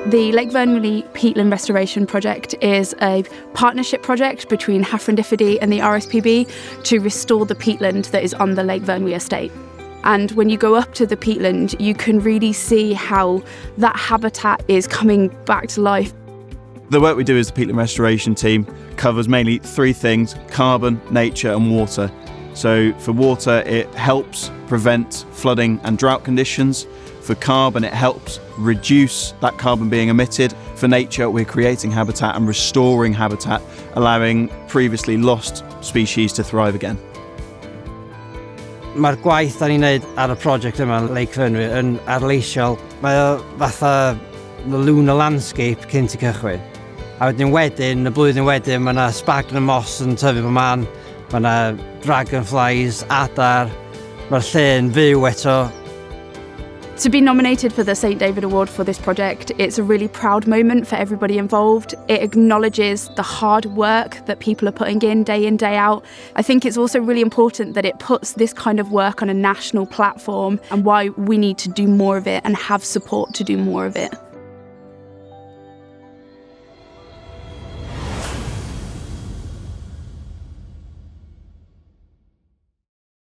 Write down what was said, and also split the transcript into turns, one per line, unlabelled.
The Lake Efyrnwy peatland restoration project is a partnership project between Efyrnwy and the RSPB to restore the peatland that is on the Lake Efyrnwy estate. And when you go up to the peatland, you can really see how that habitat is coming back to life.
The work we do as the peatland restoration team covers mainly three things: carbon, nature and water. So for water, it helps prevent flooding and drought conditions. For carbon, it helps reduce that carbon being emitted. For nature, we're creating habitat and restoring habitat, allowing previously lost species to thrive again.
Mae'r gwaith da ni'n neud ar y prosiect yma yn Lake Efyrnwy yn arleisiol. Mae o fatha lunar landscape cyn i cychwyn. A wedyn, y blwyddyn wedyn, mae yna sphagnum moss yn tyfu fy man. Mae yna dragonflies, adar, mae'r lle'n fyw eto.
To be nominated for the St David Award for this project, it's a really proud moment for everybody involved. It acknowledges the hard work that people are putting in, day out. I think it's also really important that it puts this kind of work on a national platform and why we need to do more of it and have support to do more of it.